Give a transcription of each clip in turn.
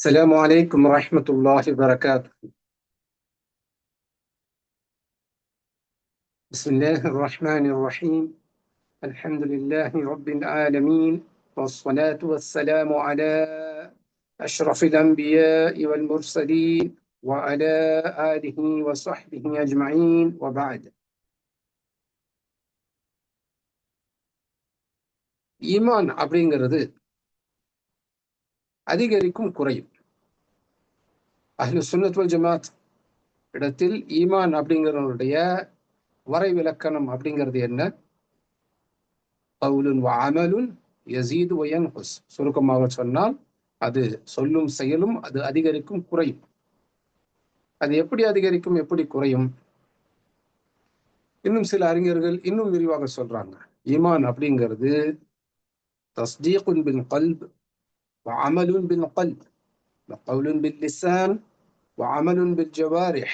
السلام عليكم ورحمة الله وبركاته. بسم الله الرحمن الرحيم. الحمد لله رب العالمين، والصلاة والسلام على أشرف الأنبياء والمرسلين وعلى آله وصحبه أجمعين وبعد. ஈமான் அப்படிங்கிறது அதிகரிக்கும் குறையும். அஹ்லு சுன்னத் வல் ஜமாத் இடத்தில் ஈமான் அப்படிங்கிறவருடைய வரைவிலக்கணம் அப்படிங்கிறது என்ன? கவுலுன் வ அமலுன் யஸீது வ யன்குஸ். சுருக்கமாக சொன்னால் அது சொல்லும் செயலும் அது அதிகரிக்கும் குறையும். அது எப்படி அதிகரிக்கும், எப்படி குறையும்? இன்னும் சில அறிஞர்கள் இன்னும் விரிவாக சொல்றாங்க. ஈமான் அப்படிங்கிறது தஸ்தீகுன் பில் கல்ப் வ அமலுன் பில் கல்ப் வ கவுலுன் பில் லிசான் வ அமலுன் பில் ஜவாரிஹ்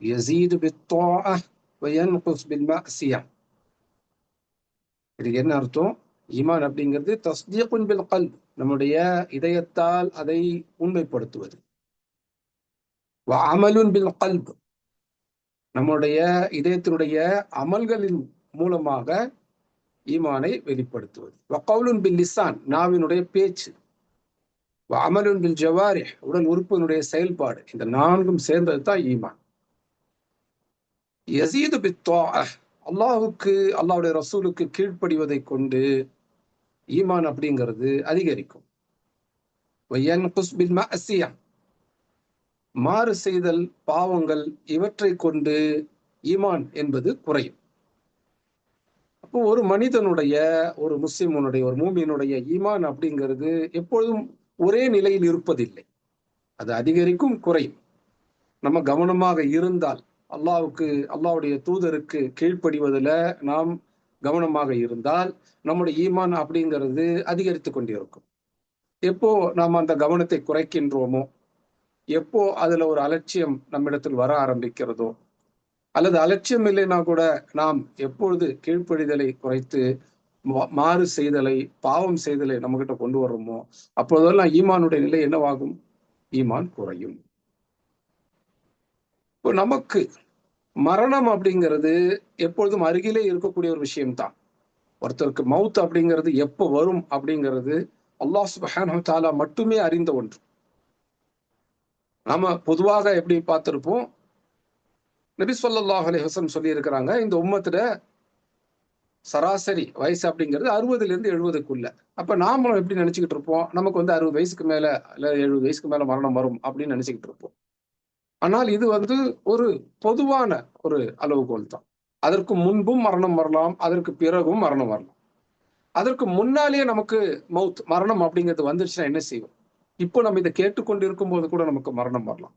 யஸீது பித் தாஅ வ யன்குஸ் பில் மஅசியா. இதுக்கு என்ன அர்த்தம்? ஈமான் அப்படிங்கிறது தஸ்தீகுன் பில் கல்ப், நம்முடைய இதயத்தால் அதை உண்மைப்படுத்துவது. வ அமலுன் பில் கல்ப், நம்முடைய இதயத்தினுடைய அமல்களின் மூலமாக ஈமானை வெளிப்படுத்துவது. வ கவுலுன் பில் லிசான், நாவினுடைய பேச்சு. வ அமலுன் பில் ஜவாரிஹ், உடல் உறுப்பினுடைய செயல்பாடு. இந்த நான்கும் சேர்ந்தது தான் ஈமான். யஸீது பித் தாஅ, அல்லாஹுக்கு அல்லாஹ்வுடைய ரசூலுக்கு கீழ்ப்படிவதை கொண்டு ஈமான் அப்படிங்கிறது அதிகரிக்கும். வ யன்குஸ் பில் மஅசியா, மாறு செய்தல், பாவங்கள், இவற்றை கொண்டு ஈமான் என்பது குறையும். அப்போ ஒரு மனிதனுடைய, ஒரு முஸ்லிமனுடைய, ஒரு மூமியினுடைய ஈமான் அப்படிங்கிறது எப்பொழுதும் ஒரே நிலையில் இருப்பதில்லை. அது அதிகரிக்கும் குறையும். நம்ம கவனமாக இருந்தால், அல்லாஹ்வுடைய தூதருக்கு கீழ்ப்படிவதில் நாம் கவனமாக இருந்தால் நம்முடைய ஈமான் அப்படிங்கிறது அதிகரித்து கொண்டிருக்கும். எப்போ நாம் அந்த கவனத்தை குறைக்கின்றோமோ, எப்போ அதுல ஒரு அலட்சியம் நம்மிடத்தில் வர ஆரம்பிக்கிறதோ, அல்லது அலட்சியம் இல்லைன்னா கூட நாம் எப்பொழுது கீழ்ப்படிதலை குறைத்து மாறு செய்தலை, பாவம் செய்தலை நம்ம கிட்ட கொண்டு வர்றோமோ, அப்போதெல்லாம் ஈமானுடைய நிலை என்னவாகும்? ஈமான் குறையும். இப்போ நமக்கு மரணம் அப்படிங்கிறது எப்பொழுதும் அருகிலே இருக்கக்கூடிய ஒரு விஷயம்தான். ஒருத்தருக்கு மவுத் அப்படிங்கிறது எப்போ வரும் அப்படிங்கிறது அல்லாஹ் சுப்ஹானஹு வ தஆலா மட்டுமே அறிந்த ஒன்று. நாம பொதுவாக எப்படி பார்த்திருப்போம், நபி ஸல்லல்லாஹு அலைஹி வஸல்லம் சொல்லி இருக்கிறாங்க, இந்த உம்மத்துல சராசரி வயசு அப்படிங்கிறது 60லிருந்து 70க்குள்ள. அப்ப நாமளும் எப்படி நினைச்சுக்கிட்டு இருப்போம், நமக்கு 60 வயசுக்கு மேல இல்ல 70 வயசுக்கு மேல மரணம் வரும் அப்படின்னு நினைச்சுக்கிட்டு இருப்போம். ஆனால் இது ஒரு பொதுவான ஒரு அளவுகோல் தான். அதற்கு முன்பும் மரணம் வரலாம், அதற்கு பிறகும் மரணம் வரலாம். அதற்கு முன்னாலேயே நமக்கு மரணம் அப்படிங்கிறது வந்துருச்சுன்னா என்ன செய்வோம்? இப்போ நம்ம இதை கேட்டுக்கொண்டு இருக்கும் போது கூட நமக்கு மரணம் வரலாம்.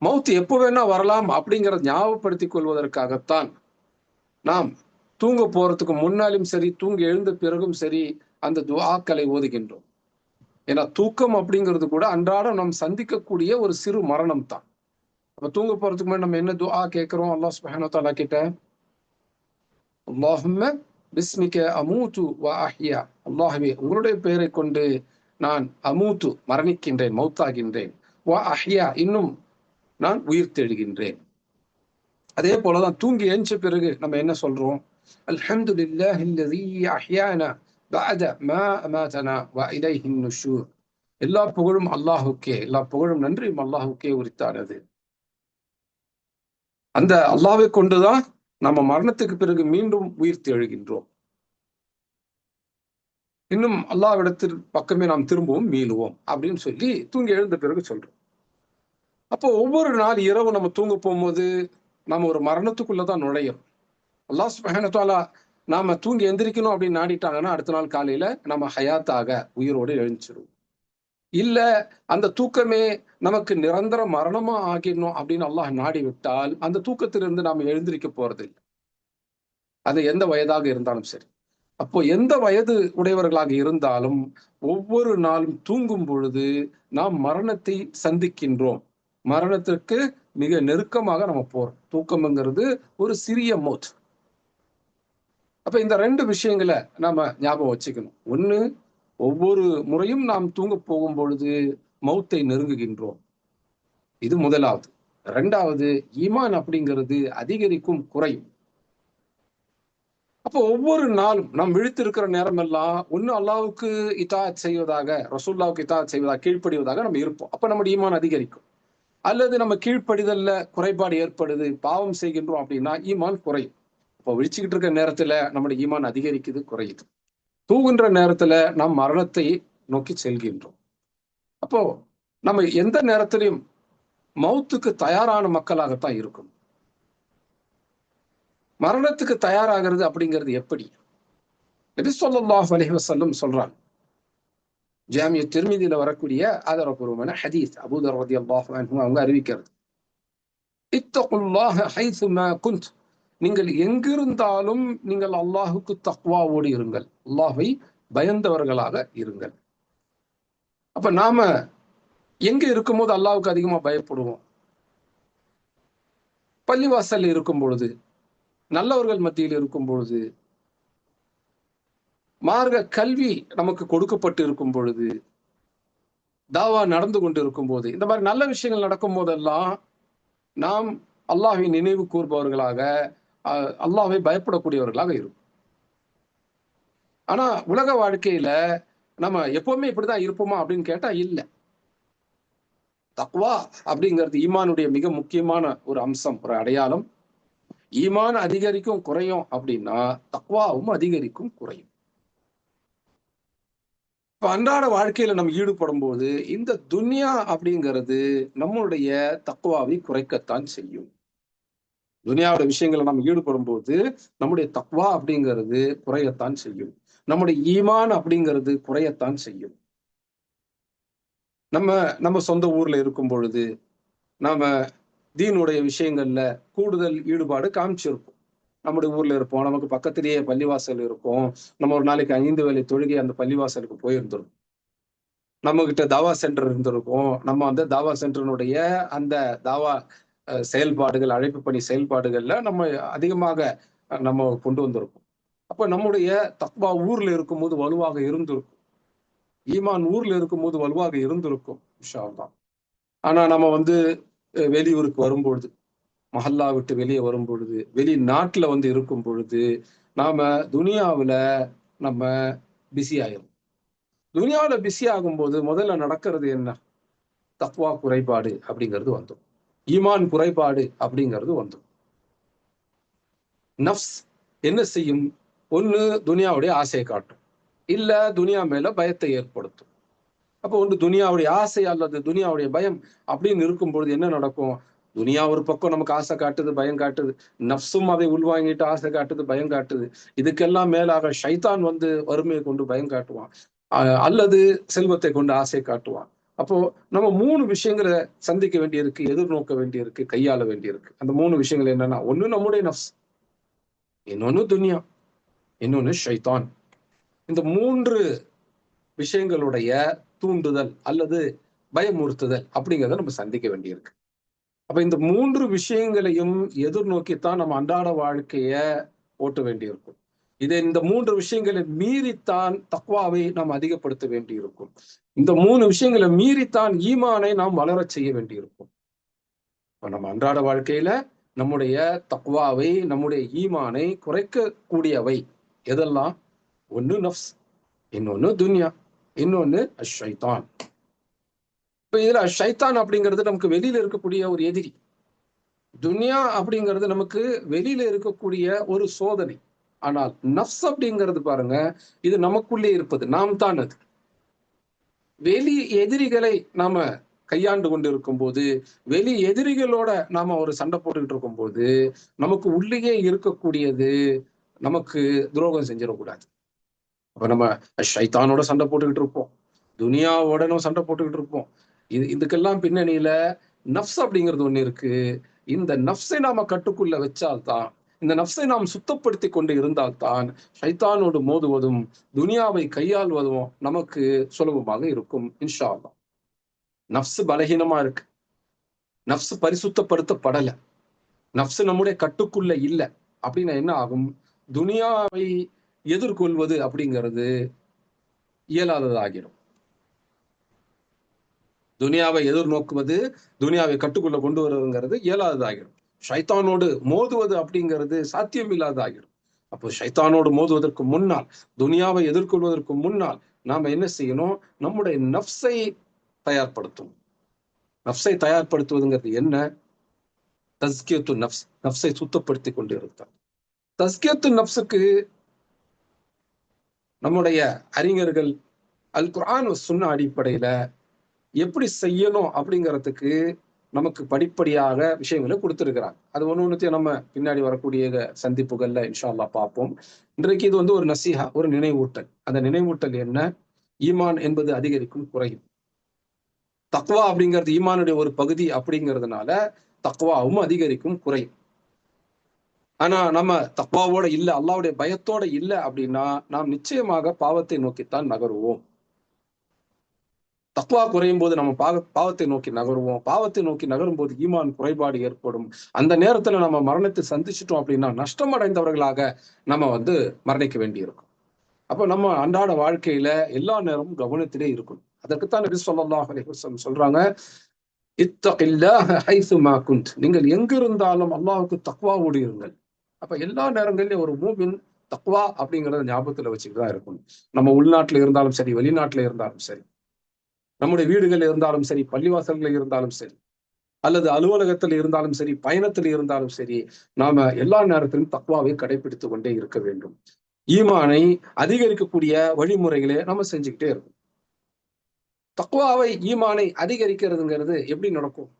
மவுத் எப்போ வேணா வரலாம் அப்படிங்கிறத ஞாபகப்படுத்திக் கொள்வதற்காகத்தான் நாம் தூங்க போறதுக்கு முன்னாலும் சரி, தூங்கி எழுந்த பிறகும் சரி, அந்த துஆக்களை ஓதுகின்றோம். ஏன்னா தூக்கம் அப்படிங்கிறது கூட அன்றாடம் நாம் சந்திக்கக்கூடிய ஒரு சிறு மரணம் தான். அப்ப தூங்க போறதுக்கு முன்னாடி நம்ம என்ன துஆ கேட்கிறோம் அல்லாஹ் சுப்ஹானஹு வ தஆலா கிட்ட? அல்லாஹும்ம பிஸ்மிக அமூது வ அஹ்யா, அல்லாஹ்வே உங்களுடைய பெயரை கொண்டு நான் அமூத்து மரணிக்கின்றேன், மௌத்தாகின்றேன், வ அஹ்யா இன்னும் நான் உயிர் தெழுகின்றேன். அதே போலதான் தூங்கி எழுந்த பிறகு நம்ம என்ன சொல்றோம்? அல்ஹம்துலில்லாஹி அல்லஸீ அஹ்யானா பஅத மா அமாதனா வ இலைஹின் நுஷூர். எல்லா புகழும் அல்லாஹ்வுக்கே, எல்லா புகழும் நன்றியும் அல்லாஹ்வுக்கே உரித்தானது. அந்த அல்லாஹ்வை கொண்டுதான் நம்ம மரணத்துக்கு பிறகு மீண்டும் உயிர் தெழுகின்றோம். இன்னும் அல்லாஹ்விடத்தில் பக்கமே நாம் திரும்பவும் மீளுவோம் அப்படின்னு சொல்லி தூங்கி எழுந்த பிறகு சொல்றோம். அப்போ ஒவ்வொரு நாள் இரவு நம்ம தூங்க போகும்போது நாம ஒரு மரணத்துக்குள்ளதான் நுழையும். அல்லாஹ் சுப்ஹானஹு வ தஆலா நாம தூங்கி எந்திரிக்கணும் அப்படின்னு நாடிட்டாங்கன்னா அடுத்த நாள் காலையில நம்ம ஹயாத்தாக உயிரோடு எழுந்திருவோம். இல்ல அந்த தூக்கமே நமக்கு நிரந்தர மரணமா ஆகிடணும் அப்படின்னு அல்லாஹ் நாடி விட்டால் அந்த தூக்கத்திலிருந்து நாம எழுந்திருக்க போறதில்லை. அது எந்த வயதாக இருந்தாலும் சரி. அப்போ எந்த வயது உடையவர்களாக இருந்தாலும் ஒவ்வொரு நாளும் தூங்கும் பொழுது நாம் மரணத்தை சந்திக்கின்றோம். மரணத்திற்கு மிக நெருக்கமாக நம்ம போறோம். தூக்கம்ங்கிறது ஒரு சிறிய மௌத். அப்ப இந்த 2 விஷயங்களை நாம ஞாபகம் வச்சுக்கணும். ஒண்ணு, ஒவ்வொரு முறையும் நாம் தூங்க போகும் பொழுது மௌத்தை நெருங்குகின்றோம். இது முதலாவது. இரண்டாவது, ஈமான் அப்படிங்கிறது அதிகரிக்கும் குறையும். அப்போ ஒவ்வொரு நாளும் நாம் விழித்திருக்கிற நேரம் எல்லாம் ஒண்ணு அல்லாஹ்வுக்கு இத்தாஅத் செய்வதாக, ரசூலுல்லாஹ்வுக்கு இத்தாஅத் செய்வதாக, கீழ்ப்படிவதாக நம்ம இருப்போம். அப்ப நம்முடைய ஈமான் அதிகரிக்கும். அல்லது நம்ம கீழ்ப்படிதல்ல குறைபாடு ஏற்படுது, பாவம் செய்கின்றோம் அப்படின்னா ஈமான் குறையும். இப்போ விழிச்சுக்கிட்டு இருக்க நேரத்துல நம்முடைய ஈமான் அதிகரிக்குது, குறையுது. தூங்குகின்ற நேரத்துல நாம் மரணத்தை நோக்கி செல்கின்றோம். அப்போ நம்ம எந்த நேரத்திலையும் மௌத்துக்கு தயாரான மக்களாகத்தான் இருக்கும். மரணத்துக்கு தயாராகிறது அப்படிங்கிறது எப்படி? நபி ஸல்லல்லாஹு அலைஹி வஸல்லம் சொல்றாங்க. ஜாமிய திர்மிதியில வரக்கூடிய ஆதாரபூர்வமான ஹதீஸ், அபூதர் ரலியல்லாஹு அன்ஹு அவங்க அறிவிக்கிறது. இத்தகுல்லாஹ ஹைசுமா குன்த், நீங்கள் எங்கிருந்தாலும் நீங்கள் அல்லாஹுக்கு தக்வாவோடு இருங்கள், அல்லாஹ்வை பயந்தவர்களாக இருங்கள். அப்ப நாம எங்க இருக்கும்போது அல்லாஹ்வுக்கு அதிகமா பயப்படுவோம்? பள்ளிவாசல் இருக்கும் பொழுது, நல்லவர்கள் மத்தியில் இருக்கும் பொழுது, மார்க்க கல்வி நமக்கு கொடுக்கப்பட்டு இருக்கும் பொழுது, தாவா நடந்து கொண்டு இருக்கும் போது, இந்த மாதிரி நல்ல விஷயங்கள் நடக்கும் போதெல்லாம் நாம் அல்லாஹ்வை நினைவு கூர்பவர்களாக, அல்லாஹ்வை பயப்படக்கூடியவர்களாக இருக்கும். ஆனா உலக வாழ்க்கையில நம்ம எப்பவுமே இப்படிதான் இருப்போமா அப்படின்னு கேட்டா இல்ல. தக்வா அப்படிங்கிறது ஈமானுடைய மிக முக்கியமான ஒரு அம்சம், ஒரு அடையாளம். ஈமான் அதிகரிக்கும் குறையும் அப்படின்னா தக்வாவும் அதிகரிக்கும் குறையும். இப்ப அன்றாட வாழ்க்கையில நம்ம ஈடுபடும் போது இந்த துன்யா அப்படிங்கிறது நம்மளுடைய தக்வாவை குறைக்கத்தான் செய்யும். துனியாவோட விஷயங்களை நம்ம ஈடுபடும் போது நம்முடைய தக்வா அப்படிங்கிறது குறையத்தான் செய்யும். நம்முடைய ஈமான் அப்படிங்கிறது குறையத்தான் செய்யும். நம்ம நம்ம சொந்த ஊர்ல இருக்கும் பொழுது நாம தீனுடைய விஷயங்கள்ல கூடுதல் ஈடுபாடு காமிச்சிருப்போம். நம்முடைய ஊர்ல இருப்போம், நமக்கு பக்கத்திலேயே பள்ளிவாசல் இருக்கும். நம்ம ஒரு நாளைக்கு 5 வேளை தொழுகை அந்த பள்ளிவாசலுக்கு போயிருந்திருப்போம். நம்ம கிட்ட தாவா சென்டர் இருந்திருக்கும். நம்ம அந்த தாவா சென்டரினுடைய அந்த தாவா செயல்பாடுகள், அழைப்பு பணி செயல்பாடுகள்ல நம்ம அதிகமாக நம்ம கொண்டு வந்திருக்கோம். அப்ப நம்முடைய தக்வா ஊர்ல இருக்கும்போது வலுவாக இருந்திருக்கும். ஈமான் ஊர்ல இருக்கும்போது வலுவாக இருந்திருக்கும் இன்ஷா அல்லாஹ். ஆனா நம்ம வெளியூருக்கு வரும்பொழுது, மஹல்லா விட்டு வெளியே வரும் பொழுது, வெளிநாட்டுல இருக்கும் பொழுது, நாம துனியாவுல நம்ம பிஸி ஆயிரும். துனியாவுல பிஸி ஆகும்போது முதல்ல நடக்கிறது என்ன? தக்வா குறைபாடு அப்படிங்கிறது வந்துடும். ஈமான் குறைபாடு அப்படிங்கிறது வந்துடும். நஃப்ஸ் என்ன செய்யும்? ஒண்ணு துனியாவுடைய ஆசையை காட்டும், இல்ல துனியா மேல பயத்தை ஏற்படுத்தும். அப்போ ஒன்று துனியாவுடைய ஆசை அல்லது துனியாவுடைய பயம் அப்படின்னு இருக்கும் பொழுது என்ன நடக்கும்? துனியா ஒரு பக்கம் நமக்கு ஆசை காட்டுது, பயம் காட்டுது. நஃப்ஸும் அதை உள்வாங்கிட்டு ஆசை காட்டுது, பயம் காட்டுது. இதுக்கெல்லாம் மேலாக ஷைத்தான் வறுமையை கொண்டு பயம் காட்டுவான், அல்லது செல்வத்தை கொண்டு ஆசை காட்டுவான். அப்போ நம்ம 3 விஷயங்களை சந்திக்க வேண்டியிருக்கு, எதிர்நோக்க வேண்டியிருக்கு, கையாள வேண்டியிருக்கு. அந்த 3 விஷயங்கள் என்னன்னா, ஒண்ணு நம்முடைய நஃப்ஸ், இன்னொன்னு துனியா, இன்னொன்னு ஷைத்தான். இந்த 3 விஷயங்களுடைய தூண்டுதல் அல்லது பயமுறுத்துதல் அப்படிங்கிறத நம்ம சந்திக்க வேண்டியிருக்கு. அப்ப இந்த 3 விஷயங்களையும் எதிர்நோக்கித்தான் நம்ம அன்றாட வாழ்க்கைய ஓட்ட வேண்டியிருக்கும். இந்த 3 விஷயங்களை மீறித்தான் தக்வாவை நாம் அதிகப்படுத்த வேண்டியிருக்கும். இந்த 3 விஷயங்களை மீறித்தான் ஈமானை நாம் வளரச் செய்ய வேண்டியிருக்கும். இப்ப நம்ம அன்றாட வாழ்க்கையில நம்முடைய தக்வாவை, நம்முடைய ஈமானை குறைக்கக்கூடியவை எதெல்லாம்? ஒண்ணு நஃப்ஸ், இன்னொன்னு துன்யா, இன்னொன்னு ஷைத்தான். இப்ப இதுல ஷைத்தான் அப்படிங்கிறது நமக்கு வெளியில இருக்கக்கூடிய ஒரு எதிரி. துன்யா அப்படிங்கிறது நமக்கு வெளியில இருக்கக்கூடிய ஒரு சோதனை. ஆனால் நஃப்ஸ் அப்படிங்கிறது பாருங்க, இது நமக்குள்ளே இருப்பது, நாம் தான் அது. வெளி எதிரிகளை நாம கையாண்டு கொண்டு இருக்கும் போது, வெளி எதிரிகளோட நாம ஒரு சண்டை போட்டுக்கிட்டு இருக்கும் போது, நமக்கு உள்ளேயே இருக்கக்கூடியது நமக்கு துரோகம் செஞ்சிடக்கூடாது. அப்ப நம்ம ஷைத்தானோட சண்டை போட்டுக்கிட்டு இருப்போம், துனியாவோடனும் சண்டை போட்டுக்கிட்டு இருப்போம். இதுக்கெல்லாம் பின்னணியில நஃப்ஸ் அப்படிங்கிறது ஒண்ணு இருக்கு. இந்த நஃப்ஸை நாம கட்டுக்குள்ள வச்சால்தான், இந்த நஃப்ஸை நாம் சுத்தப்படுத்தி கொண்டு இருந்தால்தான் ஷைத்தானோடு மோதுவதும் துனியாவை கையாள்வதும் நமக்கு சுலபமாக இருக்கும் இன்ஷா அல்லாஹ். நஃப்ஸ் பலகீனமா இருக்கு, நஃப்ஸ் பரிசுத்தப்படுத்தப்படல, நஃப்ஸ் நம்முடைய கட்டுக்குள்ள இல்லை அப்படின்னா என்ன ஆகும்? துனியாவை எதிர்கொள்வது அப்படிங்கிறது இயலாததாகிடும். துனியாவை எதிர்நோக்குவது, துனியாவை கட்டுக்குள்ள கொண்டு வருவதுங்கிறது இயலாததாகிடும். ஷைத்தானோடு மோதுவது அப்படிங்கிறது சாத்தியம் இல்லாததாகிடும். அப்போ ஷைத்தானோடு மோதுவதற்கு முன்னால், துனியாவை எதிர்கொள்வதற்கு முன்னால் நாம என்ன செய்யணும்? நம்முடைய நஃப்ஸை தயார்படுத்தும். நஃப்ஸை தயார்படுத்துவதுங்கிறது என்ன? தஸ்கியத்து நஃப்ஸ், நஃப்ஸை சுத்தப்படுத்தி கொண்டு இருந்தார். தஸ்கியத்து நஃப்ஸுக்கு நம்முடைய அறிஞர்கள் அல் குர்ஆன் சுன்னா அடிப்படையில எப்படி செய்யணும் அப்படிங்கிறதுக்கு நமக்கு படிப்படியாக விஷயங்களை கொடுத்துருக்கிறாங்க. அது ஒண்ணு நம்ம பின்னாடி வரக்கூடிய சந்திப்புகள்ல இன்ஷா அல்லாஹ் பார்ப்போம். இன்றைக்கு இது ஒரு நசீஹா, ஒரு நினைவூட்டல். அந்த நினைவூட்டல் என்ன? ஈமான் என்பது அதிகரிக்கும், குறையும். தக்வா அப்படிங்கிறது ஈமானுடைய ஒரு பகுதி அப்படிங்கிறதுனால தக்வாவும் அதிகரிக்கும், குறையும். ஆனா நம்ம தக்வாவோட இல்ல, அல்லாஹ்வுடைய பயத்தோட இல்ல அப்படின்னா நாம் நிச்சயமாக பாவத்தை நோக்கித்தான் நகருவோம். தக்வா குறையும் போது நம்ம பாவத்தை நோக்கி நகருவோம். பாவத்தை நோக்கி நகரும் போது ஈமான் குறைபாடு ஏற்படும். அந்த நேரத்துல நம்ம மரணத்தை சந்திச்சிட்டோம் அப்படின்னா நஷ்டம் அடைந்தவர்களாக நம்ம மரணிக்க வேண்டி இருக்கும். அப்ப நம்ம அன்றாட வாழ்க்கையில எல்லா நேரமும் கவனத்திலே இருக்கணும். அதற்குத்தான் நபி ஸல்லல்லாஹு அலைஹி வஸல்லம் சொல்றாங்க, இத்தகில்லாஹ ஹைசுமா குன்ட். நீங்கள் எங்க இருந்தாலும் அல்லாஹ்வுக்கு தக்வாவோடு இருங்கள். அப்ப எல்லா நேரங்களிலும் ஒரு மூமின் தக்வா அப்படிங்கறத ஞாபகத்துல வச்சுக்கிட்டு தான் இருக்கணும். நம்ம உள்நாட்டுல இருந்தாலும் சரி, வெளிநாட்டுல இருந்தாலும் சரி, நம்முடைய வீடுகள் இருந்தாலும் சரி, பள்ளிவாசல்கள் இருந்தாலும் சரி, அல்லது அலுவலகத்தில் இருந்தாலும் சரி, பயணத்தில் இருந்தாலும் சரி, நாம எல்லா நேரத்திலும் தக்வாவை கடைபிடித்துக் கொண்டே இருக்க வேண்டும். ஈமானை அதிகரிக்கக்கூடிய வழிமுறைகளை நம்ம செஞ்சுக்கிட்டே இருக்கோம். தக்வாவை, ஈமானை அதிகரிக்கிறதுங்கிறது எப்படி நடக்கும்?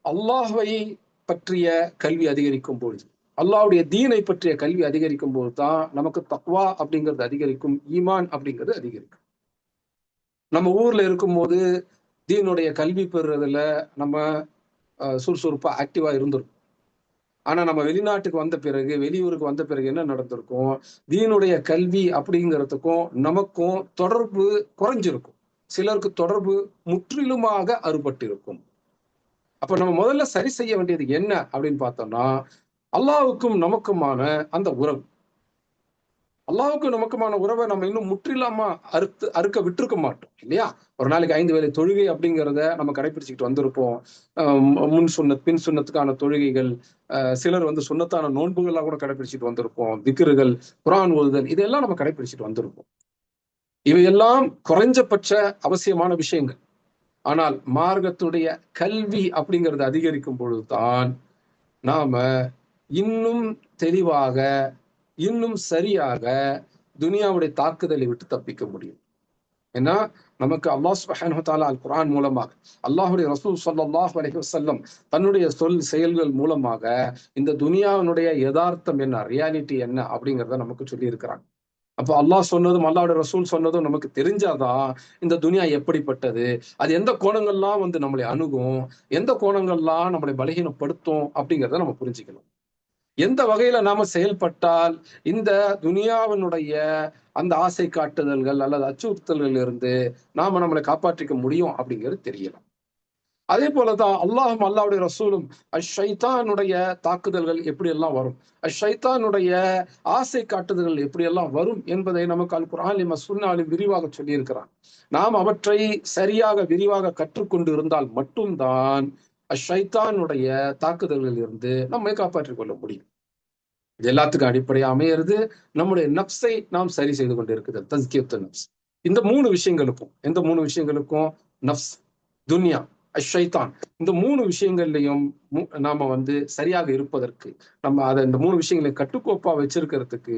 அல்லாஹ்வை பற்றிய கல்வி அதிகரிக்கும் பொழுது, அல்லாஹ்வுடைய தீனை பற்றிய கல்வி அதிகரிக்கும் போது தான் நமக்கு தக்வா அப்படிங்கிறது அதிகரிக்கும், ஈமான் அப்படிங்கிறது அதிகரிக்கும். நம்ம ஊர்ல இருக்கும்போது தீனுடைய கல்வி பெறுறதுல நம்ம சுறுசுறுப்பா ஆக்டிவா இருந்திருக்கும். ஆனா நம்ம வெளிநாட்டுக்கு வந்த பிறகு, வெளியூருக்கு வந்த பிறகு என்ன நடந்திருக்கும்? தீனுடைய கல்வி அப்படிங்கிறதுக்கும் நமக்கும் தொடர்பு குறைஞ்சிருக்கும். சிலருக்கு தொடர்பு முற்றிலுமாக அறுபட்டிருக்கும். அப்ப நம்ம முதல்ல சரி செய்ய வேண்டியது என்ன அப்படின்னு பார்த்தோம்னா, அல்லாஹ்வுக்கும் நமக்குமான அந்த உறவு. அல்லாஹ்வுக்கும் நமக்குமான உறவை நம்ம இன்னும் முற்றிலுமா அறுக்க விட்டுருக்க மாட்டோம் இல்லையா? ஒரு நாளைக்கு 5 வேளை தொழுகை அப்படிங்கிறத நம்ம கடைபிடிச்சுக்கிட்டு வந்திருப்போம். முன் சுன்னத், பின் சுன்னத்துக்கான தொழுகைகள், சிலர் சுன்னத்தான நோன்புகள்லாம் கூட கடைபிடிச்சிட்டு வந்திருப்போம். திக்ருகள், குர்ஆன் ஓதுதல், இதெல்லாம் நம்ம கடைபிடிச்சிட்டு வந்திருப்போம். இவையெல்லாம் குறைஞ்சபட்ச அவசியமான விஷயங்கள். ஆனால் மார்க்கத்துடைய கல்வி அப்படிங்கிறது அதிகரிக்கும் பொழுதுதான் நாம இன்னும் தெளிவாக, இன்னும் சரியாக துனியாவுடைய தாக்குதலை விட்டு தப்பிக்க முடியும். ஏன்னா நமக்கு அல்லாஹ் சுப்ஹானஹு வ தஆலா அல் குர்ஆன் மூலமாக, அல்லாஹ்வுடைய ரசூல் ஸல்லல்லாஹு அலைஹி வஸல்லம் தன்னுடைய செயல்கள் மூலமாக இந்த துனியாவினுடைய யதார்த்தம் என்ன, ரியாலிட்டி என்ன அப்படிங்கிறத நமக்கு சொல்லி இருக்கிறாங்க. அப்போ அல்லாஹ் சொன்னதும், அல்லாஹ்வுடைய ரசூல் சொன்னதும் நமக்கு தெரிஞ்சாதான் இந்த துனியா எப்படிப்பட்டது, அது எந்த கோணங்கள்லாம் நம்மளை அணுகும், எந்த கோணங்கள்லாம் நம்மளை பலகீனப்படுத்தும் அப்படிங்கிறத நம்ம புரிஞ்சுக்கணும். எந்த வகையில நாம செயல்பட்டால் இந்த துனியாவினுடைய அந்த ஆசை காட்டுதல்கள் அல்லது அச்சுறுத்தல்கள் இருந்து நாம நம்மளை காப்பாற்றிக்க முடியும் அப்படிங்கிறது தெரியலாம். அதே போலதான் அல்லாஹும் அல்லாஹ்வுடைய ரசூலும் அஷைத்தானுடைய தாக்குதல்கள் எப்படி எல்லாம் வரும், அஷைத்தானுடைய ஆசை காட்டுதல்கள் எப்படி எல்லாம் வரும் என்பதை நமக்கு அல் குர்ஆனிலும் சுன்னாவிலும் விரிவாக சொல்லி இருக்கிறான். நாம் அவற்றை சரியாக விரிவாக கற்றுக்கொண்டு இருந்தால் மட்டும்தான் அஷைத்தானுடைய தாக்குதல்களில் இருந்து நம்மை காப்பாற்றிக் கொள்ள முடியும். இது எல்லாத்துக்கும் அடிப்படையா அமையிறது நம்முடைய நப்சை நாம் சரி செய்து கொண்டு இருக்குதல், தஸ்கியத்து நப்ஸ். இந்த 3 விஷயங்களுக்கும், எந்த 3 விஷயங்களுக்கும்? நப்ஸ், துன்யா, அஷைத்தான், இந்த 3 விஷயங்கள்லையும் நாம சரியாக இருப்பதற்கு, நம்ம அதை இந்த 3 விஷயங்களை கட்டுக்கோப்பா வச்சிருக்கிறதுக்கு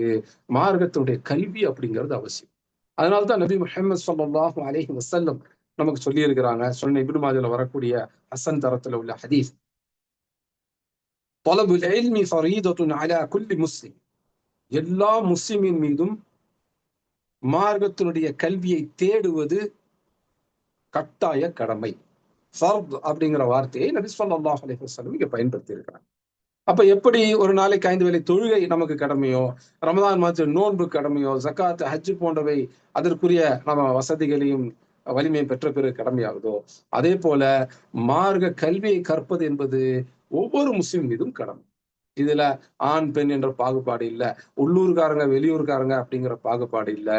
மார்க்கத்தினுடைய கல்வி அப்படிங்கிறது அவசியம். அதனால்தான் நபி முஹம்மது ஸல்லல்லாஹு அலைஹி வஸல்லம் நமக்கு சொல்லி இருக்கிறாங்க. சொன்ன இப்னு மாஜால வரக்கூடிய ஹசன் தரத்துல உள்ள ஹதீஸ், தலபுல் இல்மி ஃபரீதத்துன் அலா குல்லி முஸ்லிம். எல்லா முஸ்லிமின் மீதும் மார்க்கத்தினுடைய கல்வியை தேடுவது கட்டாய கடமை. ஃபர்த் அப்படிங்கிற வார்த்தையை நபி ஸல்லல்லாஹு அலைஹி வஸல்லம் இங்க பயன்படுத்தி இருக்கிறாங்க. அப்ப எப்படி ஒரு நாளைக்கு 5 வேளை தொழுகை நமக்கு கடமையோ, ரமதான் மாதம் நோன்பு கடமையோ, ஜகாத், ஹஜ் போன்றவை அதற்குரிய நம்ம வசதிகளையும் வலிமையும் பெற்ற பிறகு கடமையாகுதோ, அதே போல மார்க்க கல்வியை கற்பது என்பது ஒவ்வொரு முஸ்லிம் மீதும் கடமை. இதுல ஆண் பெண் என்ற பாகுபாடு இல்ல, உள்ளூர்காரங்க வெளியூர்காரங்க அப்படிங்கிற பாகுபாடு இல்ல.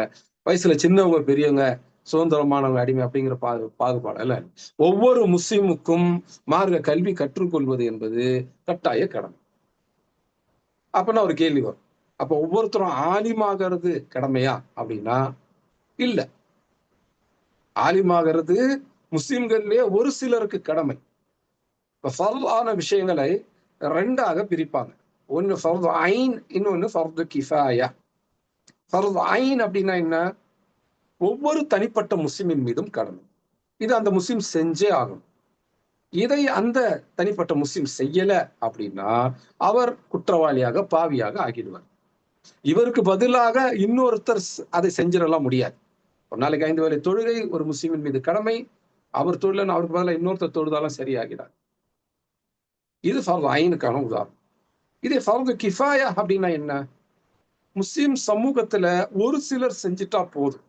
வயசுல சின்னவங்க பெரியவங்க, சுதந்திரமானவங்க அடிமை அப்படிங்கிற பாகுபாடு அல்ல. ஒவ்வொரு முஸ்லிமுக்கும் மார்க்க கல்வி கற்றுக்கொள்வது என்பது கட்டாய கடமை. அப்பன்னா ஒரு கேள்வி வரும். அப்ப ஒவ்வொருத்தரும் ஆலிமாகிறது கடமையா அப்படின்னா இல்ல. ஆலிமாகிறது முஸ்லிம்கள்லயே ஒரு சிலருக்கு கடமை. இப்ப ஃபர்லான விஷயங்களை 2ஆக பிரிப்பாங்க. ஒன்னு ஃபர்து ஐன், இன்னொன்னு ஃபர்து கிஃபாயா. ஃபர்து ஐன் அப்படின்னா என்ன? ஒவ்வொரு தனிப்பட்ட முஸ்லிமின் மீதும் கடமை. இது அந்த முஸ்லிம் செஞ்சே ஆகும். இதை அந்த தனிப்பட்ட முஸ்லிம் செய்யல அப்படின்னா அவர் குற்றவாளியாக, பாவியாக ஆகிடுவார். இவருக்கு பதிலாக இன்னொருத்தர் அதை செஞ்சிடலாம் முடியாது. ஒரு நாளைக்கு 5 வேளை தொழுகை ஒரு முஸ்லிமின் மீது கடமை. அவர் தொழிலன்னு அவருக்கு பதிலாக இன்னொருத்தர் தொழுதாலும் சரியாகிறார். இது ஃபர்து ஐனுக்கான உதாரணம். இதே ஃபர்து கிஃபாயா அப்படின்னா என்ன? முஸ்லிம் சமூகத்துல ஒரு சிலர் செஞ்சுட்டா போதும்.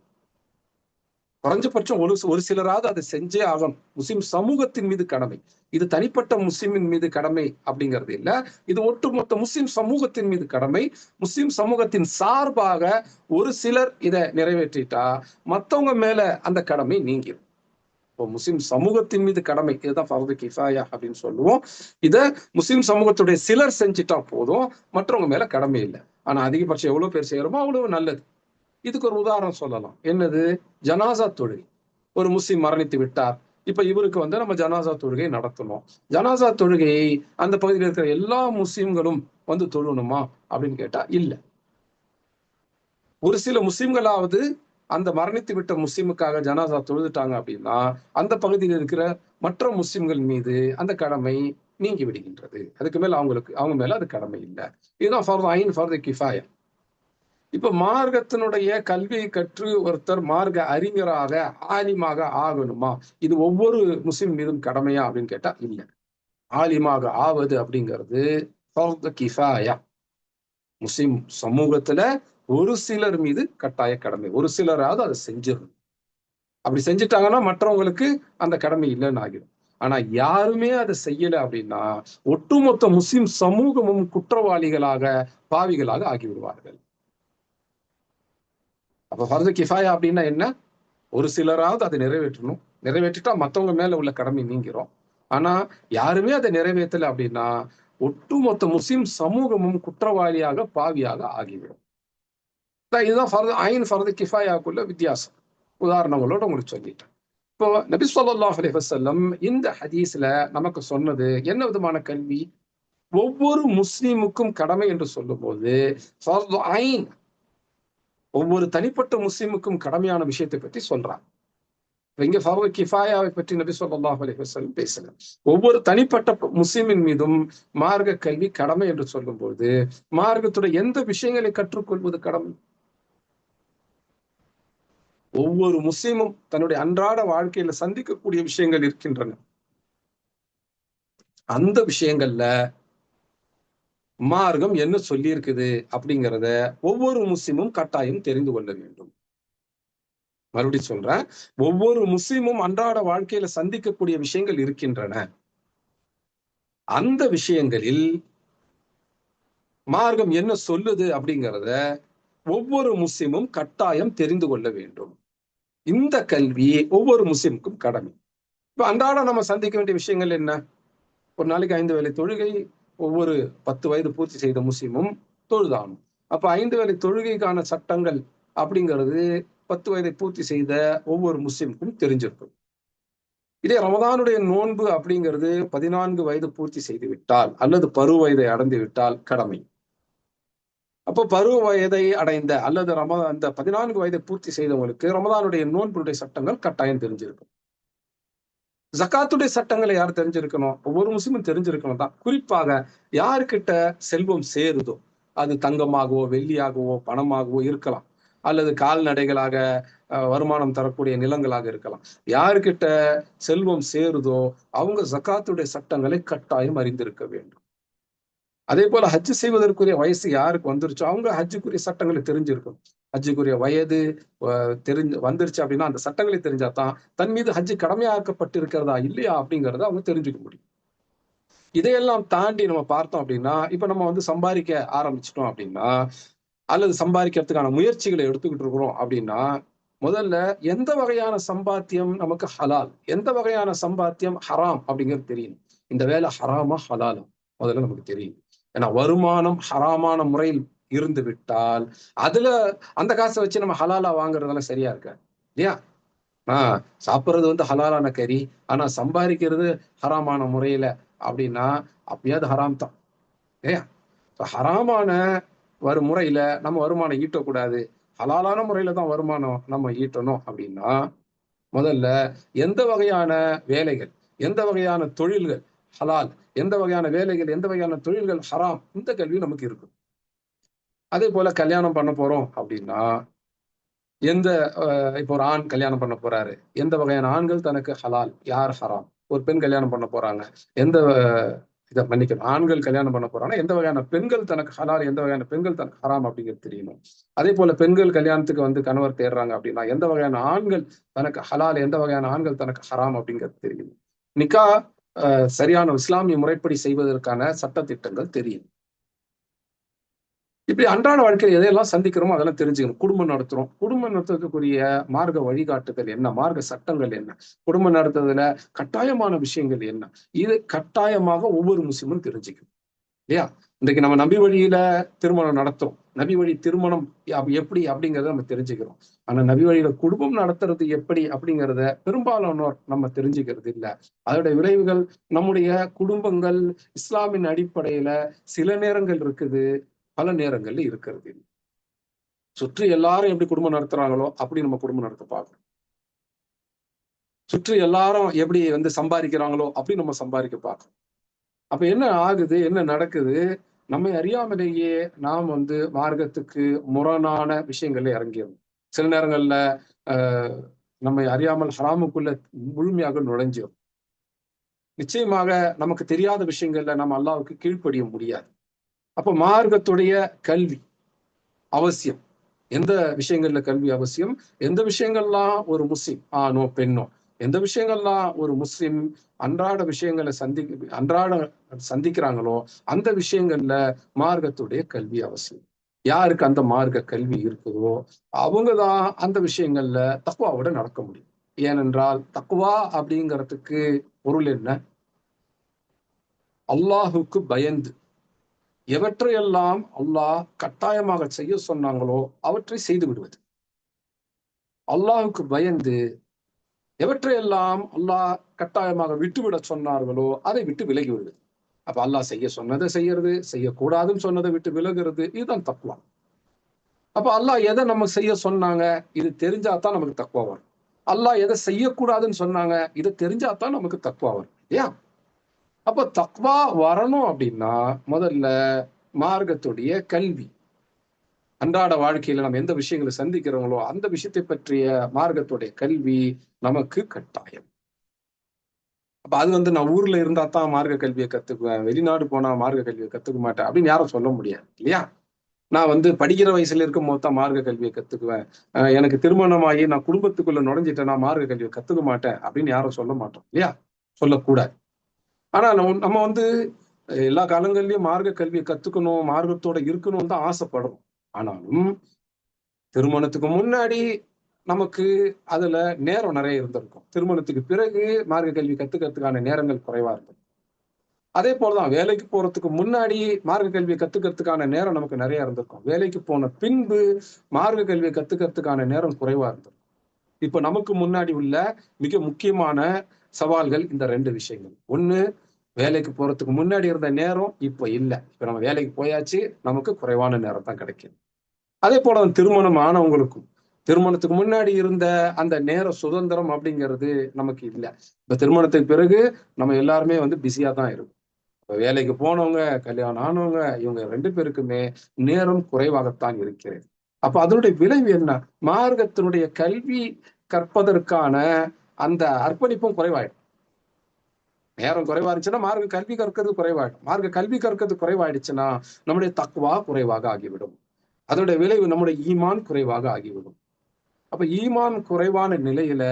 குறைஞ்சபட்சம் ஒரு சிலராவது அதை செஞ்சே ஆகணும். முஸ்லிம் சமூகத்தின் மீது கடமை. இது தனிப்பட்ட முஸ்லிமின் மீது கடமை அப்படிங்கிறது இல்ல. இது ஒட்டுமொத்த முஸ்லிம் சமூகத்தின் மீது கடமை. முஸ்லிம் சமூகத்தின் சார்பாக ஒரு சிலர் இதை நிறைவேற்றிட்டா மத்தவங்க மேல அந்த கடமை நீங்கிடும். இப்போ முஸ்லிம் சமூகத்தின் மீது கடமை, இதுதான் ஃபர்து கிஃபாயா அப்படின்னு சொல்லுவோம். இத முஸ்லிம் சமூகத்துடைய சிலர் செஞ்சுட்டா போதும், மற்றவங்க மேல கடமை இல்லை. ஆனா அதிகபட்சம் எவ்வளவு பேர் செய்யறோமோ அவ்வளவு நல்லது. இதுக்கு ஒரு உதாரணம் சொல்லலாம். என்னது? ஜனாசா தொழுகை. ஒரு முஸ்லிம் மரணித்து விட்டார். இப்ப இவருக்கு நம்ம ஜனாசா தொழுகை நடத்தணும். ஜனாசா தொழுகையை அந்த பகுதியில் இருக்கிற எல்லா முஸ்லிம்களும் தொழணுமா அப்படின்னு கேட்டா இல்ல. ஒரு சில முஸ்லிம்களாவது அந்த மரணித்து விட்ட முஸ்லிமுக்காக ஜனாசா தொழுதுட்டாங்க அப்படின்னா அந்த பகுதியில் இருக்கிற மற்ற முஸ்லிம்கள் மீது அந்த கடமை நீங்கி விடுகின்றது. அதுக்கு மேல அவங்க மேல அது கடமை இல்லை. இதுதான் ஃபர்து ஐன், ஃபர்து கிஃபாயா. இப்ப மார்க்கத்தினுடைய கல்வியை கற்று ஒருத்தர் மார்க்க அறிஞராக, ஆலிமாக ஆகணுமா? இது ஒவ்வொரு முஸ்லிம் மீதும் கடமையா அப்படின்னு கேட்டா இல்ல. ஆலிமாக ஆவது அப்படிங்கிறது ஃபர்து கிஃபாயா. முஸ்லிம் சமூகத்துல ஒரு சிலர் மீது கட்டாய கடமை. ஒரு சிலராவது அதை செஞ்சிடணும். அப்படி செஞ்சுட்டாங்கன்னா மற்றவங்களுக்கு அந்த கடமை இல்லைன்னு ஆகிடும். ஆனா யாருமே அதை செய்யல அப்படின்னா ஒட்டுமொத்த முஸ்லிம் சமூகமும் குற்றவாளிகளாக, பாவிகளாக ஆகிவிடுவார்கள். அப்ப ஃபர்து கிஃபாயா அப்படின்னா என்ன? ஒரு சிலராவது அதை நிறைவேற்றணும். நிறைவேற்றிட்டா மத்தவங்க மேல உள்ள கடமை நீங்கிறோம். ஆனா யாருமே அதை நிறைவேற்றல அப்படின்னா ஒட்டுமொத்த முஸ்லிம் சமூகமும் குற்றவாளியாக, பாவியாக ஆகிவிடும். இதுதான் ஃபர்து ஐன், ஃபர்து கிஃபாயாக்குள்ள வித்தியாசம். உதாரணங்களோட உங்களுக்கு சொல்லிட்டேன். இப்போ நபி ஸல்லல்லாஹு அலைஹி வஸல்லம் இந்த ஹதீஸ்ல நமக்கு சொன்னது என்ன விதமான கல்வி? ஒவ்வொரு முஸ்லிமுக்கும் கடமை என்று சொல்லும்போது ஃபர்து ஐன், ஒவ்வொரு தனிப்பட்ட முஸ்லிமுக்கும் கடமையான விஷயத்தை பற்றி சொல்றாங்க. இங்க ஃபர்து கிஃபாயாவை பற்றி நபி ஸல்லல்லாஹு அலைஹி வஸல்லம் பேசல. ஒவ்வொரு தனிப்பட்ட முஸ்லிமின் மீதும் மார்க்க கல்வி கடமை என்று சொல்லும்போது மார்க்கத்துடைய எந்த விஷயங்களை கற்றுக்கொள்வது கடமை? ஒவ்வொரு முஸ்லிமும் தன்னுடைய அன்றாட வாழ்க்கையில சந்திக்கக்கூடிய விஷயங்கள் இருக்கின்றன. அந்த விஷயங்கள்ல மார்க்கம் என்ன சொல்லி இருக்குது அப்படிங்கிறத ஒவ்வொரு முஸ்லிமும் கட்டாயம் தெரிந்து கொள்ள வேண்டும். மறுபடியும் சொல்றேன், ஒவ்வொரு முஸ்லிமும் அன்றாட வாழ்க்கையில சந்திக்கக்கூடிய விஷயங்கள் இருக்கின்றன. அந்த விஷயங்களில் மார்க்கம் என்ன சொல்லுது அப்படிங்கிறத ஒவ்வொரு முஸ்லிமும் கட்டாயம் தெரிந்து கொள்ள வேண்டும். இந்த கல்வி ஒவ்வொரு முஸ்லிமுக்கும் கடமை. இப்ப அன்றாடம் நம்ம சந்திக்க வேண்டிய விஷயங்கள் என்ன? ஒரு நாளைக்கு 5 வேளை தொழுகை ஒவ்வொரு 10 வயது பூர்த்தி செய்த முஸ்லிமும் தொழுதாகணும். அப்ப 5 வேளை தொழுகைக்கான சட்டங்கள் அப்படிங்கிறது 10 வயதை பூர்த்தி செய்த ஒவ்வொரு முஸ்லிமுக்கும் தெரிஞ்சிருக்கும். இதே ரமதானுடைய நோன்பு அப்படிங்கிறது 14 வயது பூர்த்தி செய்து விட்டால் அல்லது பருவ வயதை அடைந்து விட்டால் கடமை. அப்போ பருவ வயதை அடைந்த அல்லது அந்த 14 வயதை பூர்த்தி செய்தவங்களுக்கு ரமதானுடைய நோன்புடைய சட்டங்கள் கட்டாயம் தெரிஞ்சிருக்கும். ஜகாத்துடைய சட்டங்களை யார் தெரிஞ்சிருக்கணும்? ஒவ்வொரு முஸ்லிமும் தெரிஞ்சிருக்கணும் தான். குறிப்பாக யாருக்கிட்ட செல்வம் சேருதோ, அது தங்கமாகவோ, வெள்ளியாகவோ, பணமாகவோ இருக்கலாம், அல்லது கால்நடைகளாக வருமானம் தரக்கூடிய நிலங்களாக இருக்கலாம். யாருக்கிட்ட செல்வம் சேருதோ அவங்க ஜகாத்துடைய சட்டங்களை கட்டாயம் அறிந்திருக்க வேண்டும். அதே போல ஹஜ் செய்வதற்குரிய வயசு யாருக்கு வந்துருச்சோ அவங்க ஹஜ்ஜுக்குரிய சட்டங்களை தெரிஞ்சிருக்கும். ஹஜ்ஜுக்குரிய வயது வந்துருச்சு அப்படின்னா அந்த சட்டங்களை தெரிஞ்சாதான் தன் மீது ஹஜ்ஜு கடமையாக்கப்பட்டு இருக்கிறதா இல்லையா அப்படிங்கிறத அவங்க தெரிஞ்சுக்க முடியும். இதையெல்லாம் தாண்டி நம்ம பார்த்தோம் அப்படின்னா இப்ப நம்ம சம்பாதிக்க ஆரம்பிச்சிட்டோம் அப்படின்னா அல்லது சம்பாதிக்கிறதுக்கான முயற்சிகளை எடுத்துக்கிட்டு இருக்கிறோம் அப்படின்னா முதல்ல எந்த வகையான சம்பாத்தியம் நமக்கு ஹலால், எந்த வகையான சம்பாத்தியம் ஹராம் அப்படிங்கிறது தெரியும். இந்த வேலை ஹராமா ஹலாலா முதல்ல நமக்கு தெரியும். ஏன்னா வருமானம் ஹராமான முறையில் இருந்து விட்டால் அதுல அந்த காசை வச்சு நம்ம ஹலாலா வாங்குறதெல்லாம் சரியா இருக்க இல்லையா? சாப்பிட்றது வந்து ஹலாலான கறி, ஆனா சம்பாதிக்கிறது ஹராமான முறையில அப்படின்னா அப்பயாவது ஹராம் தான் இல்லையா? ஹராமான முறையில நம்ம வருமானம் ஈட்டக்கூடாது, ஹலாலான முறையில தான் வருமானம் நம்ம ஈட்டணும் அப்படின்னா முதல்ல எந்த வகையான வேலைகள், எந்த வகையான தொழில்கள் ஹலால், எந்த வகையான வேலைகள், எந்த வகையான தொழில்கள் ஹராம், இந்த கேள்வி நமக்கு இருக்கும். அதே போல கல்யாணம் பண்ண போறோம் அப்படின்னா எந்த இப்போ ஒரு ஆண் கல்யாணம் பண்ண போறாரு, எந்த வகையான ஆண்கள் தனக்கு ஹலால், யார் ஹராம்? ஒரு பெண் கல்யாணம் பண்ண போறாங்க, எந்த இதை மன்னிக்கணும், ஆண்கள் கல்யாணம் பண்ண போறாங்க, எந்த வகையான பெண்கள் தனக்கு ஹலால், எந்த வகையான பெண்கள் தனக்கு ஹராம் அப்படிங்கிறது தெரியணும். அதே போல பெண்கள் கல்யாணத்துக்கு வந்து கணவர் தேடுறாங்க அப்படின்னா எந்த வகையான ஆண்கள் தனக்கு ஹலால், எந்த வகையான ஆண்கள் தனக்கு ஹராம் அப்படிங்கிறது தெரியணும். நிக்கா சரியான இஸ்லாமிய முறைப்படி செய்வதற்கான சட்ட திட்டங்கள் தெரியும். இப்படி அன்றாட வாழ்க்கையில் எதையெல்லாம் சந்திக்கிறோமோ அதெல்லாம் தெரிஞ்சுக்கணும். குடும்பம் நடத்துறோம், குடும்பம் நடத்துறதுக்குரிய மார்க்க வழிகாட்டுதல் என்ன, மார்க்க சட்டங்கள் என்ன, குடும்பம் நடத்துறதுல கட்டாயமான விஷயங்கள் என்ன, இது கட்டாயமாக ஒவ்வொரு முஸ்லிமும் தெரிஞ்சுக்கணும் இல்லையா? இன்றைக்கு நம்ம நபி வழியில திருமணம் நடத்துறோம், நபி வழி திருமணம் எப்படி அப்படிங்கிறத நம்ம தெரிஞ்சுக்கிறோம். ஆனா நபி வழியில குடும்பம் நடத்துறது எப்படி அப்படிங்கிறத பெரும்பாலானோர் நம்ம தெரிஞ்சுக்கிறது இல்லை. அதோட விளைவுகள் நம்முடைய குடும்பங்கள் இஸ்லாமின் அடிப்படையில சில நேரங்கள் இருக்குது, பல நேரங்கள்ல இருக்கிறது. சுற்றி எல்லாரும் எப்படி குடும்பம் நடத்துறாங்களோ அப்படி நம்ம குடும்பம் நடத்த பார்க்கணும். சுற்றி எல்லாரும் எப்படி வந்து சம்பாதிக்கிறாங்களோ அப்படி நம்ம சம்பாதிக்க பார்க்கணும். அப்ப என்ன ஆகுது, என்ன நடக்குது, நம்மை அறியாமலேயே நாம் வந்து மார்க்கத்துக்கு முரணான விஷயங்கள்ல இறங்கிடும். சில நேரங்கள்ல நம்மை அறியாமல் ஹராமுக்குள்ள முழுமையாக நுழைஞ்சிடும். நிச்சயமாக நமக்கு தெரியாத விஷயங்கள்ல நம்ம அல்லாஹ்வுக்கு கீழ்ப்படிய முடியாது. அப்ப மார்க்கத்துடைய கல்வி அவசியம். எந்த விஷயங்கள்ல கல்வி அவசியம், எந்த விஷயங்கள்லாம் ஒரு முஸ்லிம் ஆணோ பெண்ணோ, எந்த விஷயங்கள்லாம் ஒரு முஸ்லிம் அன்றாட விஷயங்களை அன்றாட சந்திக்கிறாங்களோ அந்த விஷயங்கள்ல மார்க்கத்துடைய கல்வி அவசியம். யாருக்கு அந்த மார்க்க கல்வி இருக்குதோ அவங்கதான் அந்த விஷயங்கள்ல தக்வாவோட நடக்க முடியும். ஏனென்றால் தக்வா அப்படிங்கிறதுக்கு பொருள் என்ன? அல்லாஹுக்கு பயந்து எவற்றையெல்லாம் அல்லாஹ் கட்டாயமாக செய்ய சொன்னாங்களோ அவற்றை செய்து விடுவது. அல்லாஹுக்கு பயந்து எவற்றையெல்லாம் அல்லாஹ் கட்டாயமாக விட்டுவிட சொன்னார்களோ அதை விட்டு விலகி விடுவது. அப்ப அல்லாஹ் செய்ய சொன்னதை செய்யறது, செய்யக்கூடாதுன்னு சொன்னதை விட்டு விலகிறது, இதுதான் தக்வா. அப்ப அல்லாஹ் எதை நம்ம செய்ய சொன்னாங்க இது தெரிஞ்சாதான் நமக்கு தக்வா வரும். அல்லாஹ் எதை செய்யக்கூடாதுன்னு சொன்னாங்க இதை தெரிஞ்சாதான் நமக்கு தக்வா வரும் இல்லையா? அப்ப தக்வா வரணும் அப்படின்னா முதல்ல மார்க்கத்துடைய கல்வி, அன்றாட வாழ்க்கையில நம்ம எந்த விஷயங்களை சந்திக்கிறோங்களோ அந்த விஷயத்தை பற்றிய மார்க்கத்துடைய கல்வி நமக்கு கட்டாயம். அப்ப அது வந்து நான் ஊர்ல இருந்தா தான் மார்க்க கல்வியை கத்துக்குவேன், வெளிநாடு போனா மார்க்க கல்வியை கத்துக்க மாட்டேன் அப்படின்னு யாரும் சொல்ல முடியாது இல்லையா? நான் வந்து படிக்கிற வயசுல இருக்கும் போது தான் மார்க்க கல்வியை கத்துக்குவேன், எனக்கு திருமணமாகி நான் குடும்பத்துக்குள்ள நுழைஞ்சிட்டேன் நான் மார்க்க கல்வியை கத்துக்க மாட்டேன் அப்படின்னு யாரும் சொல்ல மாட்டோம் இல்லையா? சொல்லக்கூடாது. ஆனா நம்ம வந்து எல்லா காலங்கள்லயும் மார்க்க கல்வியை கத்துக்கணும், மார்க்கத்தோட இருக்கணும்னு தான் ஆசைப்படுறோம். ஆனாலும் திருமணத்துக்கு முன்னாடி நமக்கு அதுல நேரம் நிறைய இருந்திருக்கும், திருமணத்துக்கு பிறகு மார்க்க கல்வி கத்துக்கிறதுக்கான நேரங்கள் குறைவா இருக்கும். அதே போலதான் வேலைக்கு போறதுக்கு முன்னாடி மார்க்க கல்வியை கத்துக்கிறதுக்கான நேரம் நமக்கு நிறைய இருந்திருக்கும், வேலைக்கு போன பின்பு மார்க்க கல்வியை கத்துக்கிறதுக்கான நேரம் குறைவா இருந்திருக்கும். இப்ப நமக்கு முன்னாடி உள்ள மிக முக்கியமான சவால்கள் இந்த ரெண்டு விஷயங்கள். ஒண்ணு, வேலைக்கு போறதுக்கு முன்னாடி இருந்த நேரம் இப்ப இல்லை, இப்ப நம்ம வேலைக்கு போயாச்சு, நமக்கு குறைவான நேரம் தான் கிடைக்குது. அதே போல திருமணம் ஆனவங்களுக்கும் திருமணத்துக்கு முன்னாடி இருந்த அந்த நேர சுதந்திரம் அப்படிங்கிறது நமக்கு இல்லை. இப்ப திருமணத்துக்கு பிறகு நம்ம எல்லாருமே வந்து பிஸியா தான் இருக்கும். வேலைக்கு போனவங்க, கல்யாணம் ஆனவங்க, இவங்க ரெண்டு பேருக்குமே நேரம் குறைவாகத்தான் இருக்கிறது. அப்ப அதனுடைய விளைவு என்ன? மார்க்கத்தினுடைய கல்வி கற்பதற்கான அந்த அர்ப்பணிப்பும் குறைவாயிடும். நேரம் குறைவா இருந்துச்சுன்னா மார்க்க கல்வி கற்கிறது குறைவாயிடும். மார்க்க கல்வி கற்கிறது குறைவாயிடுச்சுன்னா நம்முடைய தக்வா குறைவாக ஆகிவிடும். அதனுடைய விளைவு நம்முடைய ஈமான் குறைவாக ஆகிவிடும். அப்ப ஈமான் குறைவான நிலையில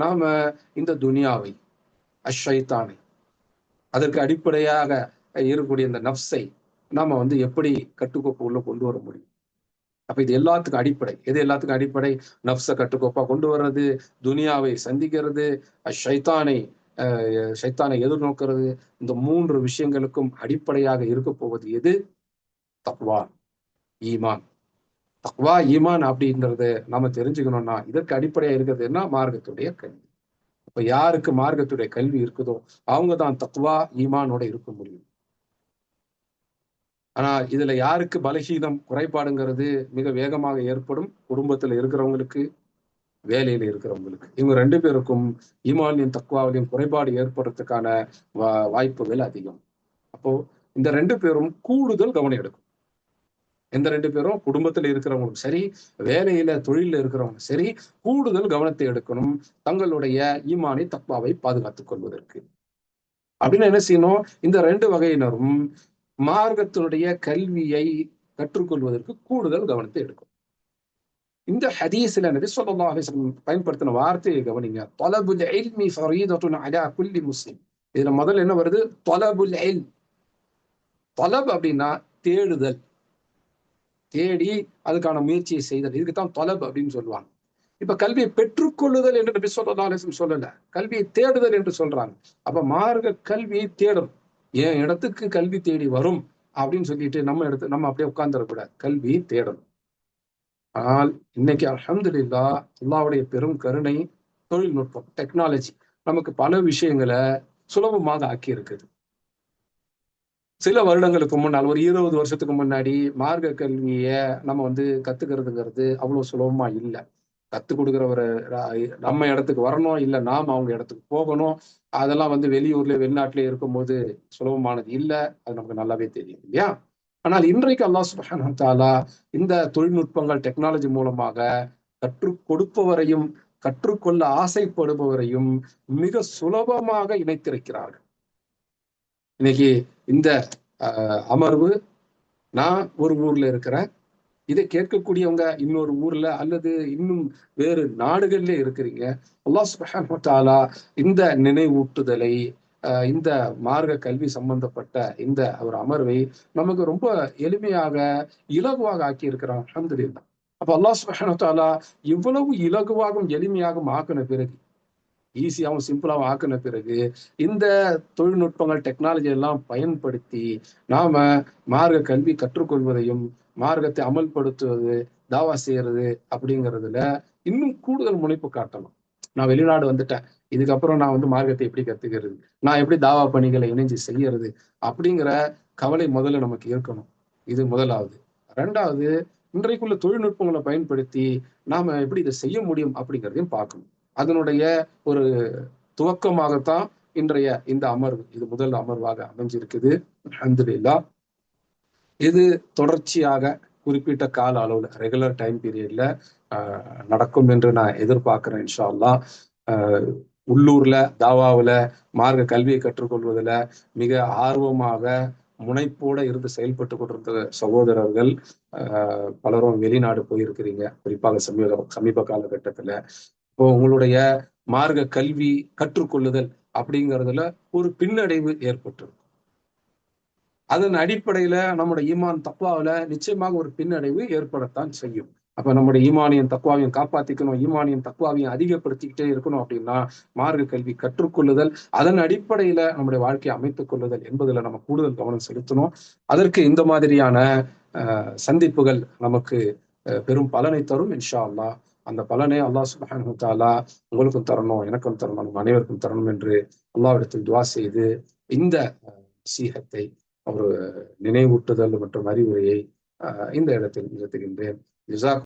நாம இந்த துனியாவை, அஷைத்தானை, அதற்கு அடிப்படையாக இருக்கக்கூடிய இந்த நப்சை நாம வந்து எப்படி கட்டுக்கோப்புக்குள்ள கொண்டு வர முடியும்? அப்ப இது எல்லாத்துக்கும் அடிப்படை. எது எல்லாத்துக்கும் அடிப்படை? நப்ச கட்டுக்கோப்பா கொண்டு வர்றது, துனியாவை சந்திக்கிறது, ஷைத்தானை ஷைத்தானை எதிர்நோக்கிறது. இந்த 3 விஷயங்களுக்கும் அடிப்படையாக இருக்க போவது எது? தக்வா, ஈமான். தக்வா, ஈமான் அப்படின்றத நாம தெரிஞ்சுக்கணும்னா இதற்கு அடிப்படையா இருக்கிறது என்ன? மார்க்கத்துடைய கல்வி. இப்ப யாருக்கு மார்க்கத்துடைய கல்வி இருக்குதோ அவங்க தான் தக்வா, ஈமானோட இருக்க முடியும். ஆனா இதுல யாருக்கு பலகீனம், குறைபாடுங்கிறது மிக வேகமாக ஏற்படும்? குடும்பத்துல இருக்கிறவங்களுக்கு, வேலையில இருக்கிறவங்களுக்கு. இவங்க 2 பேருக்கும் ஈமானின் தக்வாவிலையும் குறைபாடு ஏற்படுறதுக்கான வாய்ப்புகள் அதிகம். அப்போ இந்த 2 பேரும் கூடுதல் கவனம் எடுக்கும். எந்த 2 பேரும்? குடும்பத்துல இருக்கிறவங்களும் சரி, வேலையில தொழில இருக்கிறவங்க சரி, கூடுதல் கவனத்தை எடுக்கணும் தங்களுடைய ஈமானி தக்வாவை பாதுகாத்துக் கொள்வதற்கு. அப்படின்னு என்ன செய்யணும்? இந்த 2 வகையினரும் மார்க்கத்தினுடைய கல்வியை கற்றுக்கொள்வதற்கு கூடுதல் கவனத்தை எடுக்கும். இந்த ஹதீஸ்ல நபி ஸல்லல்லாஹு அலைஹி வஸல்லம் பயன்படுத்தின வார்த்தையை கவனிங்க. தலபுல் இல்மி ஃபரீதத்துன் அலா குல்லி முஸ்லிம். இதுல முதல்ல என்ன வருது? தலபுல் இல்ம். தலப் அப்படின்னா தேடுதல், தேடி அதுக்கான முயற்சியை செய்தல். இதுக்குத்தான் தலப் அப்படின்னு சொல்லுவாங்க. இப்ப கல்வியை பெற்றுக்கொள்ளுதல் என்று நபி ஸல்லல்லாஹு அலைஹி வஸல்லம் சொல்லல, கல்வியை தேடுதல் என்று சொல்றாங்க. அப்ப மார்க்க கல்வியை தேடும். என் இடத்துக்கு கல்வி தேடி வரும் அப்படின்னு சொல்லிட்டு நம்ம அப்படியே உட்கார்ந்துடக்கூடாது. கல்வியை தேடணும். ஆனால் இன்னைக்கு அல்ஹம்துலில்லாஹ் அல்லாஹ்வுடைய பெரும் கருணை, தொழில்நுட்பம், டெக்னாலஜி நமக்கு பல விஷயங்களை சுலபமாக ஆக்கி இருக்குது. சில வருடங்களுக்கு முன்னால், ஒரு 20 வருஷத்துக்கு முன்னாடி மார்க்க கல்விய நம்ம கத்துக்கிறதுங்கிறது அவ்வளவு சுலபமா இல்ல. கத்துக் கொடுக்கிறவரு நம்ம இடத்துக்கு வரணும், இல்ல நாம அவங்க இடத்துக்கு போகணும். அதெல்லாம் வெளியூர்ல, வெளிநாட்டிலே இருக்கும்போது சுலபமானது இல்ல. அது நமக்கு நல்லாவே தெரியும் இல்லையா? ஆனால் இன்றைக்கு அல்லாஹ் சுப்ஹானஹு வ தஆலா இந்த தொழில்நுட்பங்கள், டெக்னாலஜி மூலமாக கற்றுக் கொடுப்பவரையும், கற்றுக்கொள்ள ஆசைப்படுபவரையும் மிக சுலபமாக இணைத்திருக்கிறார்கள். இன்னைக்கு இந்த அமர்வு, நான் ஒரு ஊர்ல இருக்கிறேன், இதை கேட்கக்கூடியவங்க இன்னொரு ஊர்ல அல்லது இன்னும் வேறு நாடுகள்ல இருக்கிறீங்க. அல்லாஹ் சுப்ஹானஹு வ தஆலா இந்த நினைவூட்டுதலை, இந்த மார்க்க கல்வி சம்பந்தப்பட்ட இந்த ஒரு அமர்வை நமக்கு ரொம்ப எளிமையாக, இலகுவாக ஆக்கி இருக்கிறான். அல்ஹம்துலில்லாஹ். அப்ப அல்லாஹ் சுப்ஹானஹு வ தஆலா இவ்வளவு இலகுவாகவும் எளிமையாகவும் ஆக்கின பிறகு, ஈஸியாகவும் சிம்பிளாகவும் ஆக்கின பிறகு, இந்த தொழில்நுட்பங்கள், டெக்னாலஜி எல்லாம் பயன்படுத்தி நாம மார்க்க கல்வி கற்றுக்கொள்வதையும், மார்க்கத்தை அமல்படுத்துவது, தாவா செய்யறது அப்படிங்கிறதுல இன்னும் கூடுதல் முனைப்பு காட்டணும். நான் வெளிநாடு வந்துட்டேன், இதுக்கப்புறம் நான் மார்க்கத்தை எப்படி கத்துக்கிறது, நான் எப்படி தாவா பணிகளை இணைஞ்சு செய்யறது அப்படிங்கிற கவலை முதல்ல நமக்கு இருக்கணும். இது முதலாவது. 2வது, இன்றைக்குள்ள தொழில்நுட்பங்களை பயன்படுத்தி நாம எப்படி இதை செய்ய முடியும் அப்படிங்கிறதையும் பார்க்கணும். அதனுடைய ஒரு துவக்கமாகத்தான் இன்றைய இந்த அமர்வு, இது முதல் அமர்வாக அமைஞ்சிருக்குது. அல்ஹம்துலில்லாஹ். இது தொடர்ச்சியாக குறிப்பிட்ட கால அளவுல, ரெகுலர் டைம் பீரியட்ல நடக்கும் என்று நான் எதிர்பார்க்கிறேன் இன்ஷா அல்லாஹ். உள்ளூர்ல தாவாவுல மார்க்க கல்வியை கற்றுக்கொள்வதில் மிக ஆர்வமாக, முனைப்போட இருந்து செயல்பட்டு கொண்டிருந்த சகோதரர்கள் பலரும் வெளிநாடு போயிருக்கிறீங்க, குறிப்பாக சமீப காலகட்டத்துல. இப்போ உங்களுடைய மார்க்க கல்வி கற்றுக்கொள்ளுதல் அப்படிங்கிறதுல ஒரு பின்னடைவு ஏற்பட்டிருக்கும். அதன் அடிப்படையில நம்முடைய ஈமான் தக்வாவில நிச்சயமாக ஒரு பின்னடைவு ஏற்படத்தான் செய்யும். அப்ப நம்முடைய ஈமானியின் தக்வாவையும் காப்பாத்திக்கணும், ஈமானியின் தக்வாவையும் அதிகப்படுத்திக்கிட்டே இருக்கணும் அப்படின்னா மார்க்க கல்வி கற்றுக்கொள்ளுதல், அதன் அடிப்படையில நம்முடைய வாழ்க்கையை அமைத்துக் கொள்ளுதல் என்பதுல நம்ம கூடுதல் கவனம் செலுத்தணும். அதற்கு இந்த மாதிரியான சந்திப்புகள் நமக்கு பெரும் பலனை தரும் இன்ஷா அல்லாஹ். அந்த பலனை அல்லாஹ் சுப்ஹானஹு வ தஆலா உங்களுக்கும் தரணும், எனக்கும் தரணும், நம்ம அனைவருக்கும் தரணும் என்று அல்லாஹ்விடத்தில் துஆ செய்து இந்த நசீஹத்தை, ஒரு நினைவூட்டுதல் மற்றும் அறிவுரையை இந்த இடத்தில் நிறுத்துகின்றேன்.